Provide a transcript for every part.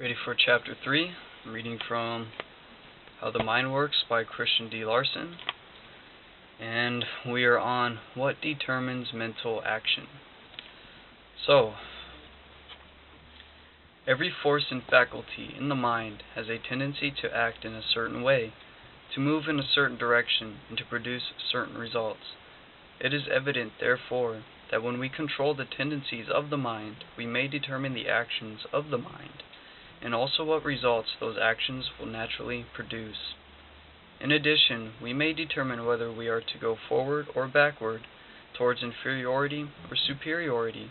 Ready for Chapter 3? I'm reading from How the Mind Works by Christian D. Larson. And we are on What Determines Mental Action. So, every force and faculty in the mind has a tendency to act in a certain way, to move in a certain direction, and to produce certain results. It is evident, therefore, that when we control the tendencies of the mind, we may determine the actions of the mind, and also what results those actions will naturally produce. In addition, we may determine whether we are to go forward or backward, towards inferiority or superiority.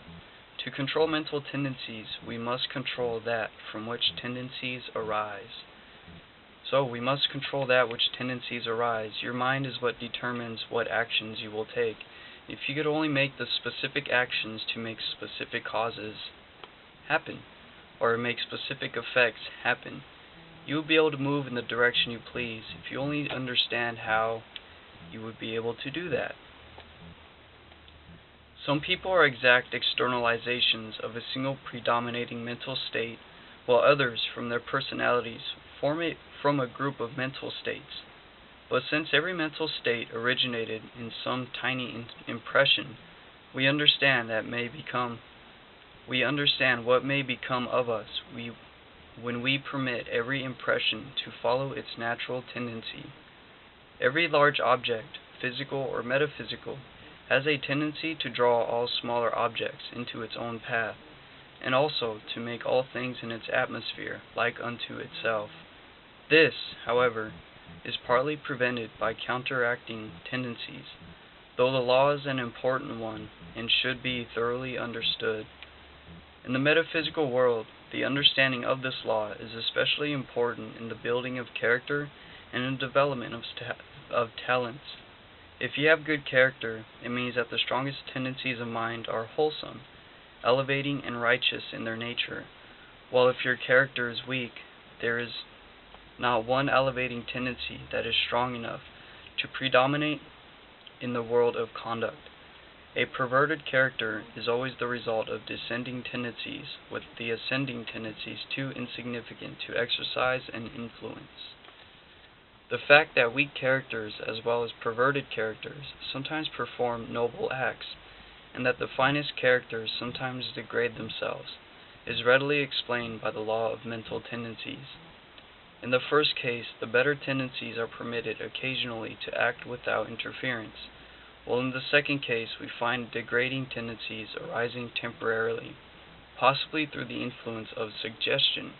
To control mental tendencies, we must control that from which tendencies arise. So, we must control that which tendencies arise. Your mind is what determines what actions you will take. If you could only make the specific actions to make specific causes happen, or make specific effects happen, you would be able to move in the direction you please. If you only understand how, you would be able to do that. Some people are exact externalizations of a single predominating mental state, while others, from their personalities, form it from a group of mental states. But since every mental state originated in some tiny impression, we understand what may become of us when we permit every impression to follow its natural tendency. Every large object, physical or metaphysical, has a tendency to draw all smaller objects into its own path, and also to make all things in its atmosphere like unto itself. This, however, is partly prevented by counteracting tendencies, though the law is an important one and should be thoroughly understood. In the metaphysical world, the understanding of this law is especially important in the building of character and in the development of talents. If you have good character, it means that the strongest tendencies of mind are wholesome, elevating, and righteous in their nature, while if your character is weak, there is not one elevating tendency that is strong enough to predominate in the world of conduct. A perverted character is always the result of descending tendencies, with the ascending tendencies too insignificant to exercise an influence. The fact that weak characters, as well as perverted characters, sometimes perform noble acts, and that the finest characters sometimes degrade themselves, is readily explained by the law of mental tendencies. In the first case, the better tendencies are permitted occasionally to act without interference, while in the second case we find degrading tendencies arising temporarily, possibly through the influence of suggestion.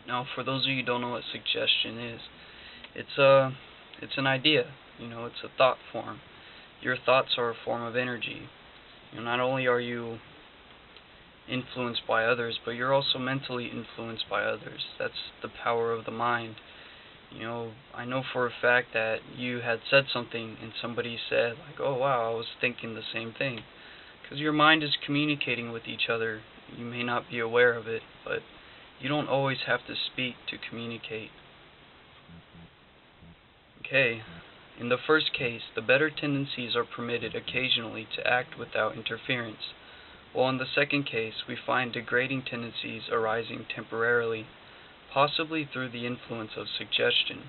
Now, for those of you who don't know what suggestion is, it's an idea, it's a thought form. Your thoughts are a form of energy. Not only are you influenced by others, but you're also mentally influenced by others. That's the power of the mind. I know for a fact that you had said something and somebody said, like, oh wow, I was thinking the same thing. Because your mind is communicating with each other. You may not be aware of it, but you don't always have to speak to communicate. Okay, in the first case, the better tendencies are permitted occasionally to act without interference, while in the second case, we find degrading tendencies arising temporarily, possibly through the influence of suggestion.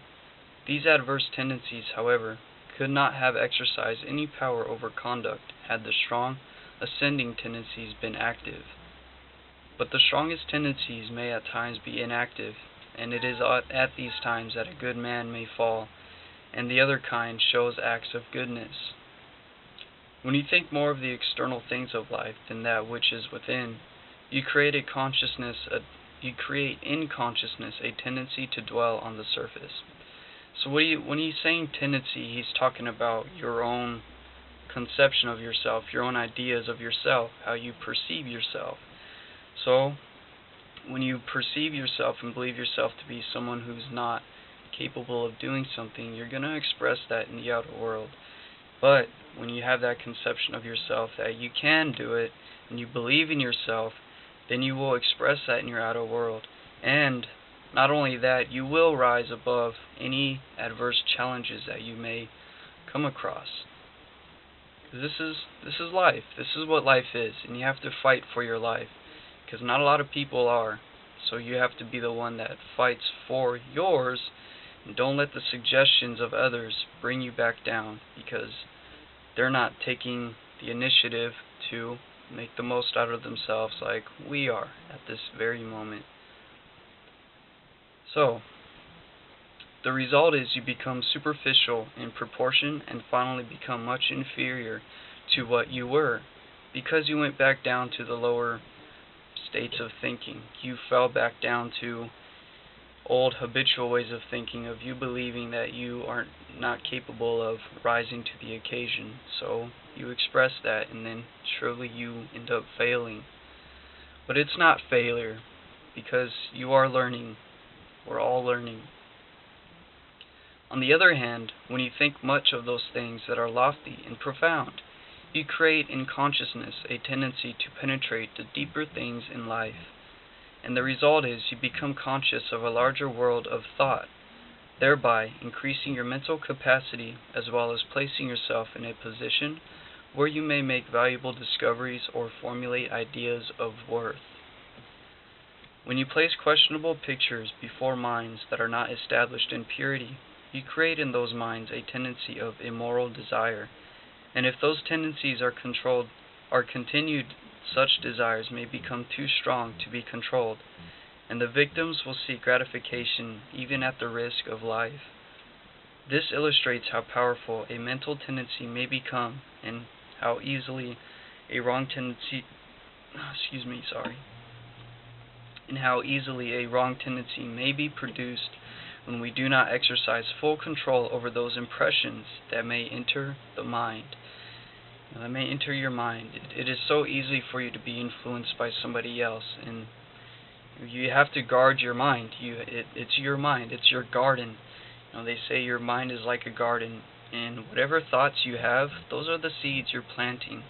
These adverse tendencies, however, could not have exercised any power over conduct had the strong, ascending tendencies been active. But the strongest tendencies may at times be inactive, and it is at these times that a good man may fall, and the other kind shows acts of goodness. When you think more of the external things of life than that which is within, you create in consciousness a tendency to dwell on the surface. So when he's saying tendency, he's talking about your own conception of yourself, your own ideas of yourself, how you perceive yourself. So when you perceive yourself and believe yourself to be someone who's not capable of doing something, you're going to express that in the outer world. But when you have that conception of yourself that you can do it, and you believe in yourself, then you will express that in your outer world. And not only that, you will rise above any adverse challenges that you may come across. This is life. This is what life is, and you have to fight for your life, because not a lot of people are. So you have to be the one that fights for yours, and don't let the suggestions of others bring you back down, because they're not taking the initiative to make the most out of themselves like we are at this very moment. So, the result is you become superficial in proportion and finally become much inferior to what you were, because you went back down to the lower states of thinking. You fell back down to old habitual ways of thinking, of you believing that you are not capable of rising to the occasion. So you express that, and then surely you end up failing. But it's not failure, because you are learning. We're all learning. On the other hand, when you think much of those things that are lofty and profound, you create in consciousness a tendency to penetrate the deeper things in life, and the result is you become conscious of a larger world of thought, thereby increasing your mental capacity as well as placing yourself in a position where you may make valuable discoveries or formulate ideas of worth. When you place questionable pictures before minds that are not established in purity, you create in those minds a tendency of immoral desire, and if those tendencies are continued, such desires may become too strong to be controlled, and the victims will seek gratification even at the risk of life. This illustrates how powerful a mental tendency may become, and how easily a wrong tendency may be produced when we do not exercise full control over those impressions that may enter the mind. That may enter your mind. It is so easy for you to be influenced by somebody else, and you have to guard your mind. It's your mind. It's your garden. They say your mind is like a garden, and whatever thoughts you have, those are the seeds you're planting.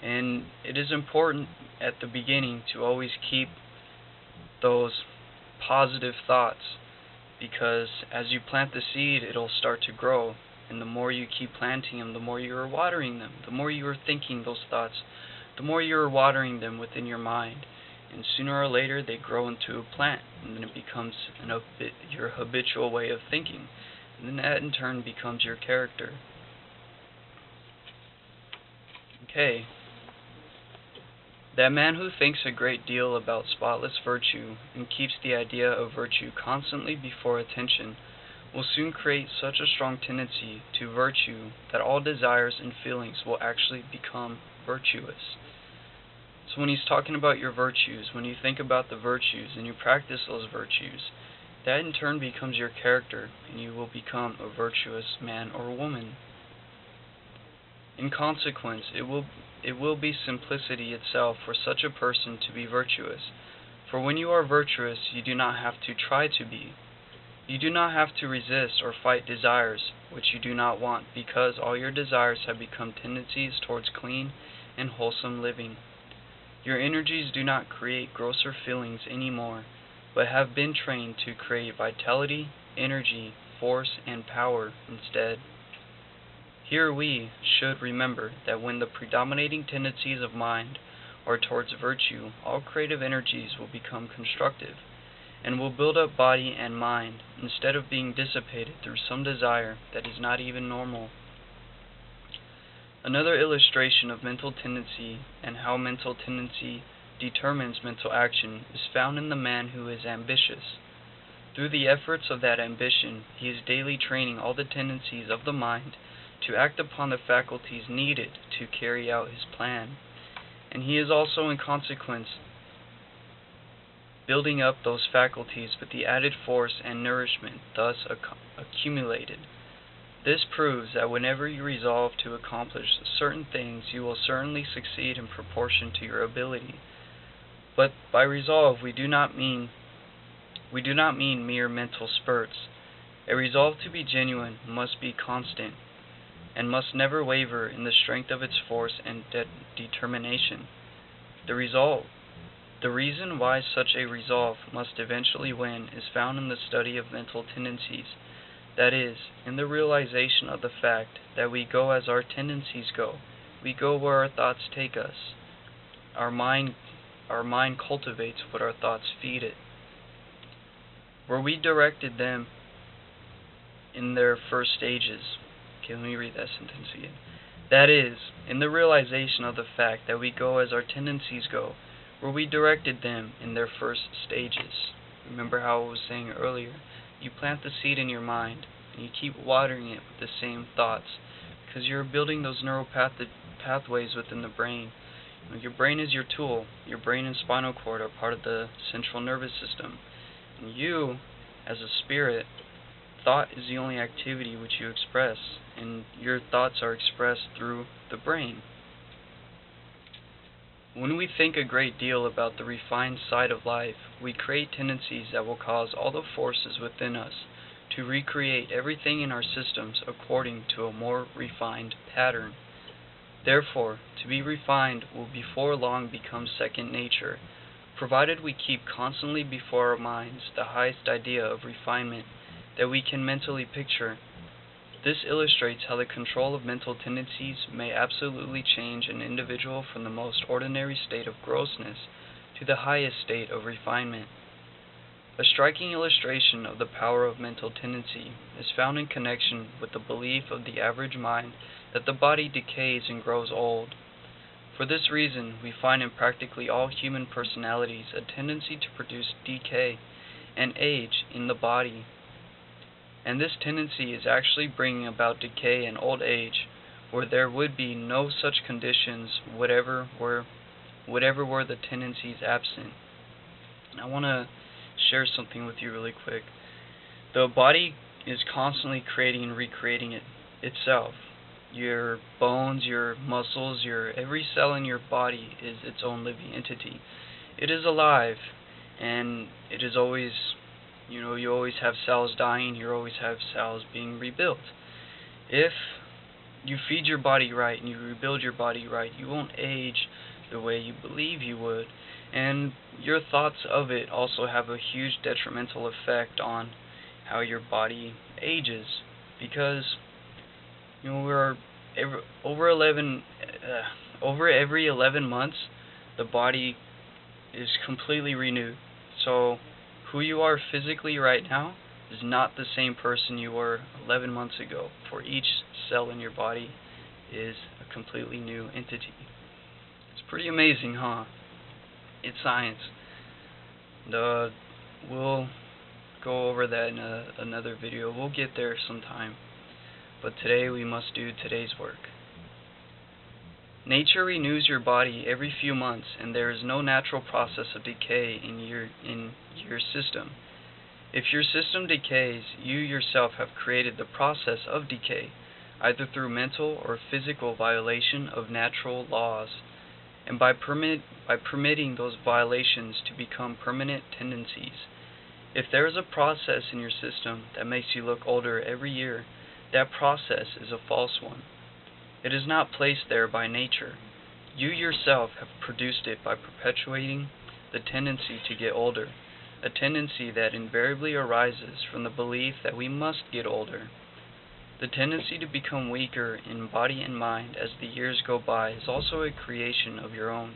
And it is important at the beginning to always keep those positive thoughts, because as you plant the seed, it'll start to grow. And the more you keep planting them, the more you are watering them. The more you are thinking those thoughts, the more you are watering them within your mind. And sooner or later, they grow into a plant, and then it becomes your habitual way of thinking. And then that in turn becomes your character. Okay. That man who thinks a great deal about spotless virtue and keeps the idea of virtue constantly before attention will soon create such a strong tendency to virtue that all desires and feelings will actually become virtuous. So when he's talking about your virtues, when you think about the virtues and you practice those virtues, that in turn becomes your character, and you will become a virtuous man or woman. In consequence, it will be simplicity itself for such a person to be virtuous. For when you are virtuous, you do not have to try to be. You do not have to resist or fight desires which you do not want, because all your desires have become tendencies towards clean and wholesome living. Your energies do not create grosser feelings anymore, but have been trained to create vitality, energy, force, and power instead. Here we should remember that when the predominating tendencies of mind are towards virtue, all creative energies will become constructive, and will build up body and mind, instead of being dissipated through some desire that is not even normal. Another illustration of mental tendency and how mental tendency determines mental action is found in the man who is ambitious. Through the efforts of that ambition, he is daily training all the tendencies of the mind to act upon the faculties needed to carry out his plan, and he is also in consequence building up those faculties with the added force and nourishment thus accumulated. This proves that whenever you resolve to accomplish certain things, you will certainly succeed in proportion to your ability. But by resolve, we do not mean mere mental spurts. A resolve to be genuine must be constant, and must never waver in the strength of its force and determination. The reason why such a resolve must eventually win is found in the study of mental tendencies, that is, in the realization of the fact that we go as our tendencies go. We go where our thoughts take us. Our mind cultivates what our thoughts feed it. where we directed them in their first stages. Okay, let me read that sentence again. That is, in the realization of the fact that we go as our tendencies go, where we directed them in their first stages. Remember how I was saying earlier, you plant the seed in your mind, and you keep watering it with the same thoughts, because you're building those neural pathways within the brain. Your brain is your tool. Your brain and spinal cord are part of the central nervous system. And you, as a spirit, thought is the only activity which you express, and your thoughts are expressed through the brain. When we think a great deal about the refined side of life, we create tendencies that will cause all the forces within us to recreate everything in our systems according to a more refined pattern. Therefore, to be refined will before long become second nature, provided we keep constantly before our minds the highest idea of refinement that we can mentally picture. This illustrates how the control of mental tendencies may absolutely change an individual from the most ordinary state of grossness to the highest state of refinement. A striking illustration of the power of mental tendency is found in connection with the belief of the average mind that the body decays and grows old. For this reason, we find in practically all human personalities a tendency to produce decay and age in the body. And this tendency is actually bringing about decay and old age, where there would be no such conditions whatever were the tendencies absent. I want to share something with you really quick. The body is constantly creating and recreating itself. Your bones, your muscles, every cell in your body is its own living entity. It is alive, and it is always, you always have cells dying, you always have cells being rebuilt. If you feed your body right and you rebuild your body right, you won't age the way you believe you would. And your thoughts of it also have a huge detrimental effect on how your body ages, because we're over every 11 months the body is completely renewed. So who you are physically right now is not the same person you were 11 months ago. For each cell in your body is a completely new entity. It's pretty amazing, huh? It's science. We'll go over that in another video. We'll get there sometime. But today we must do today's work. Nature renews your body every few months, and there is no natural process of decay in your system. If your system decays, you yourself have created the process of decay, either through mental or physical violation of natural laws, and by permitting those violations to become permanent tendencies. If there is a process in your system that makes you look older every year, that process is a false one. It is not placed there by nature. You yourself have produced it by perpetuating the tendency to get older, a tendency that invariably arises from the belief that we must get older. The tendency to become weaker in body and mind as the years go by is also a creation of your own.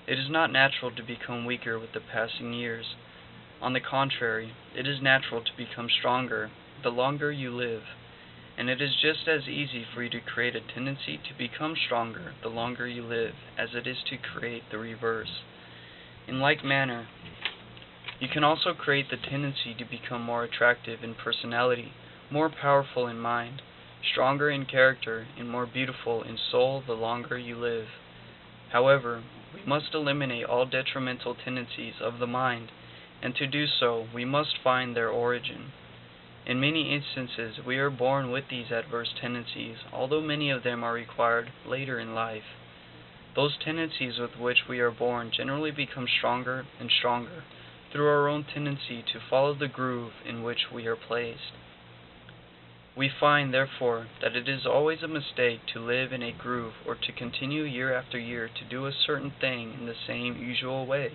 It is not natural to become weaker with the passing years. On the contrary, it is natural to become stronger the longer you live. And it is just as easy for you to create a tendency to become stronger the longer you live as it is to create the reverse. In like manner, you can also create the tendency to become more attractive in personality, more powerful in mind, stronger in character, and more beautiful in soul the longer you live. However, we must eliminate all detrimental tendencies of the mind, and to do so, we must find their origin. In many instances, we are born with these adverse tendencies, although many of them are required later in life. Those tendencies with which we are born generally become stronger and stronger through our own tendency to follow the groove in which we are placed. We find, therefore, that it is always a mistake to live in a groove or to continue year after year to do a certain thing in the same usual way,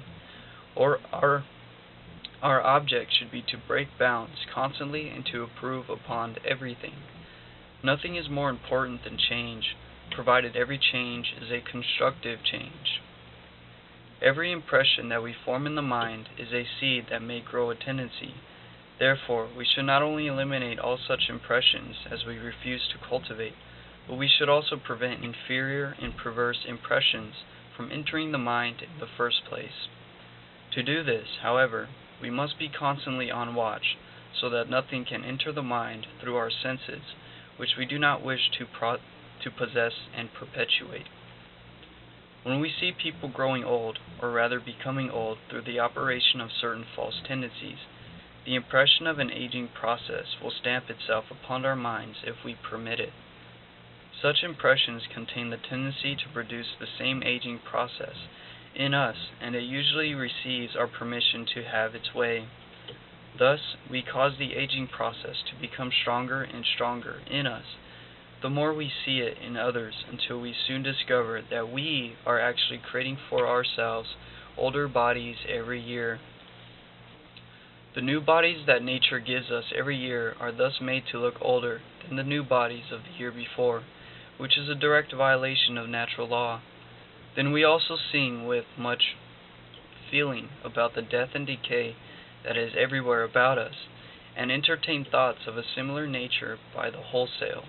or our object should be to break bounds constantly and to improve upon everything. Nothing is more important than change, provided every change is a constructive change. Every impression that we form in the mind is a seed that may grow a tendency. Therefore, we should not only eliminate all such impressions as we refuse to cultivate, but we should also prevent inferior and perverse impressions from entering the mind in the first place. To do this, however, we must be constantly on watch, so that nothing can enter the mind through our senses which we do not wish to possess and perpetuate. When we see people growing old, or rather becoming old through the operation of certain false tendencies, the impression of an aging process will stamp itself upon our minds if we permit it. Such impressions contain the tendency to produce the same aging process in us, and it usually receives our permission to have its way. Thus, we cause the aging process to become stronger and stronger in us, the more we see it in others, until we soon discover that we are actually creating for ourselves older bodies every year. The new bodies that nature gives us every year are thus made to look older than the new bodies of the year before, which is a direct violation of natural law. Then we also sing with much feeling about the death and decay that is everywhere about us, and entertain thoughts of a similar nature by the wholesale.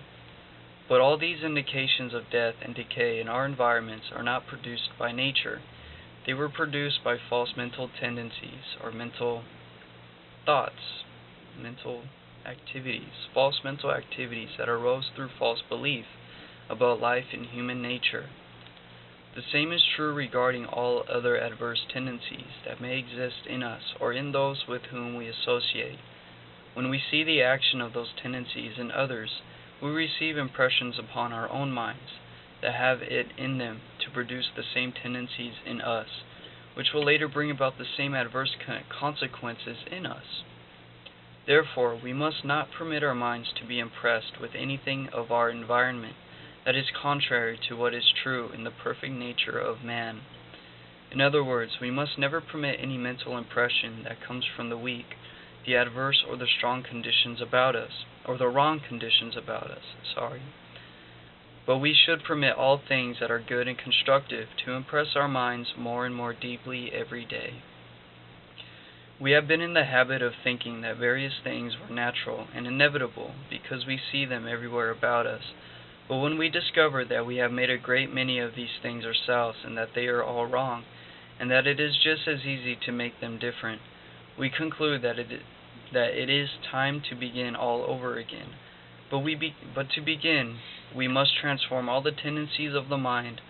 But all these indications of death and decay in our environments are not produced by nature. They were produced by false mental tendencies, or mental thoughts, mental activities, false mental activities that arose through false belief about life and human nature. The same is true regarding all other adverse tendencies that may exist in us or in those with whom we associate. When we see the action of those tendencies in others, we receive impressions upon our own minds that have it in them to produce the same tendencies in us, which will later bring about the same adverse consequences in us. Therefore, we must not permit our minds to be impressed with anything of our environment that is contrary to what is true in the perfect nature of man. In other words, we must never permit any mental impression that comes from the weak, the adverse or the strong conditions about us, or the wrong conditions about us, But we should permit all things that are good and constructive to impress our minds more and more deeply every day. We have been in the habit of thinking that various things were natural and inevitable because we see them everywhere about us. But when we discover that we have made a great many of these things ourselves and that they are all wrong, and that it is just as easy to make them different, we conclude that it is time to begin all over again. But to begin, we must transform all the tendencies of the mind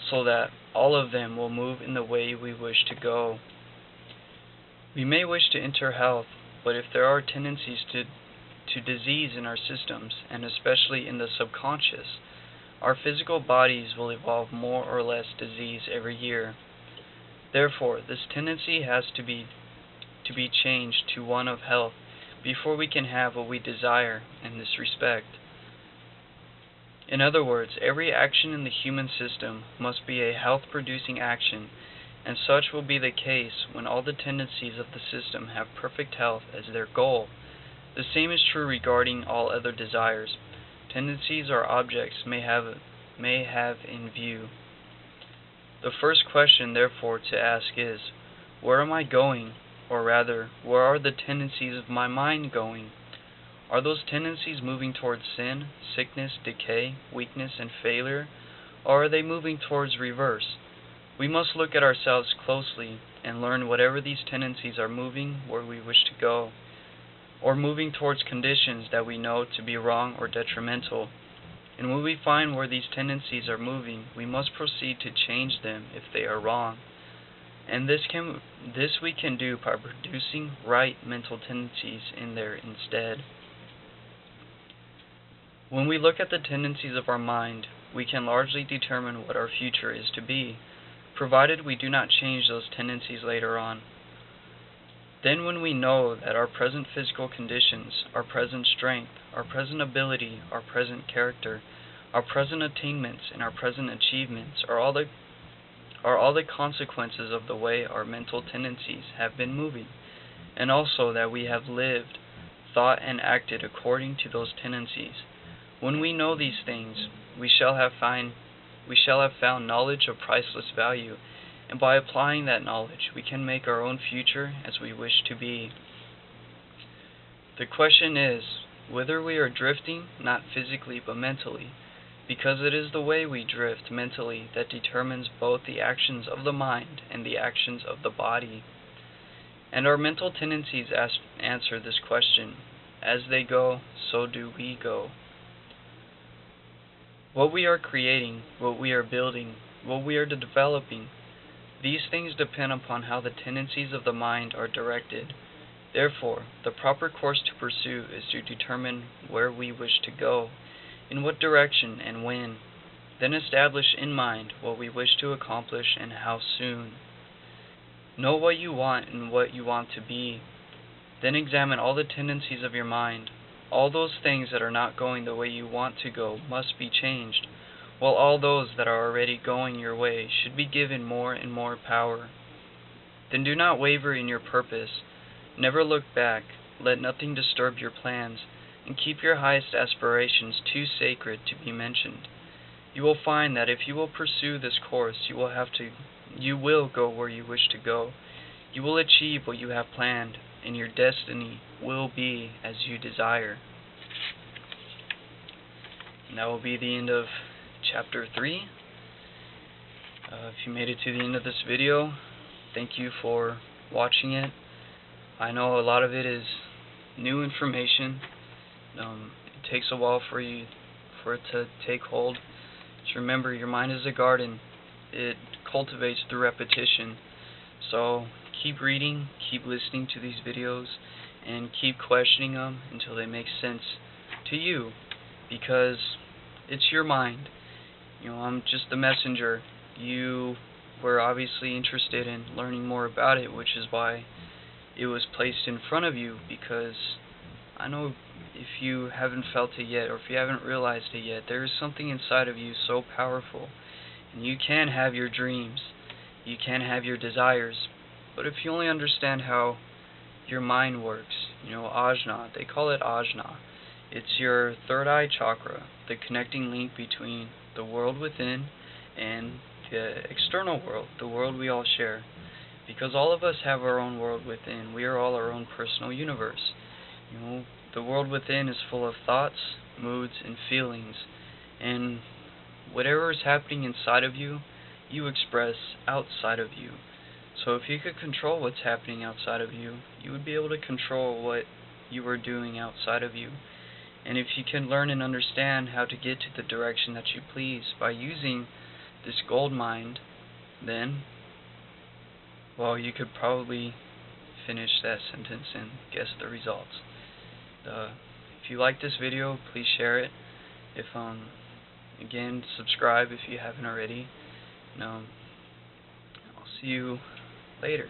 so that all of them will move in the way we wish to go. We may wish to enter health, but if there are tendencies to disease in our systems, and especially in the subconscious, our physical bodies will evolve more or less disease every year. Therefore, this tendency has to be changed to one of health before we can have what we desire in this respect. In other words, every action in the human system must be a health-producing action, and such will be the case when all the tendencies of the system have perfect health as their goal. The same is true regarding all other desires, tendencies, or objects may have in view. The first question, therefore, to ask is, where am I going? Or rather, where are the tendencies of my mind going? Are those tendencies moving towards sin, sickness, decay, weakness, and failure? Or are they moving towards reverse? We must look at ourselves closely and learn whatever these tendencies are moving where we wish to go, or moving towards conditions that we know to be wrong or detrimental. And when we find where these tendencies are moving, we must proceed to change them if they are wrong. And this we can do by producing right mental tendencies in there instead. When we look at the tendencies of our mind, we can largely determine what our future is to be, provided we do not change those tendencies later on. Then when we know that our present physical conditions, our present strength, our present ability, our present character, our present attainments, and our present achievements are all the consequences of the way our mental tendencies have been moving, and also that we have lived, thought, and acted according to those tendencies. When we know these things, we shall have found knowledge of priceless value, and by applying that knowledge, we can make our own future as we wish to be. The question is whether we are drifting, not physically but mentally, because it is the way we drift mentally that determines both the actions of the mind and the actions of the body. And our mental tendencies answer this question. As they go, so do we go. What we are creating, what we are building, what we are developing, these things depend upon how the tendencies of the mind are directed. Therefore, the proper course to pursue is to determine where we wish to go, in what direction and when, then establish in mind what we wish to accomplish and how soon. Know what you want and what you want to be. Then examine all the tendencies of your mind. All those things that are not going the way you want to go must be changed, while all those that are already going your way should be given more and more power. Then do not waver in your purpose. Never look back. Let nothing disturb your plans, and keep your highest aspirations too sacred to be mentioned. You will find that if you will pursue this course, you will go where you wish to go. You will achieve what you have planned, and your destiny will be as you desire. And that will be the end of Chapter 3. If you made it to the end of this video, thank you for watching it. I know a lot of it is new information. It takes a while for it to take hold. Just remember, your mind is a garden. It cultivates through repetition. So keep reading, keep listening to these videos, and keep questioning them until they make sense to you, because it's your mind. I'm just the messenger. You were obviously interested in learning more about it, which is why it was placed in front of you, because I know if you haven't felt it yet, or if you haven't realized it yet, there is something inside of you so powerful, and you can have your dreams, you can have your desires, but if you only understand how your mind works, ajna, they call it ajna. It's your third eye chakra, the connecting link between the world within and the external world, the world we all share. Because all of us have our own world within. We are all our own personal universe. The world within is full of thoughts, moods, and feelings. And whatever is happening inside of you, you express outside of you. So if you could control what's happening outside of you, you would be able to control what you are doing outside of you. And if you can learn and understand how to get to the direction that you please by using this gold mind, then, well, you could probably finish that sentence and guess the results. If you like this video, please share it. Again, subscribe if you haven't already. I'll see you later.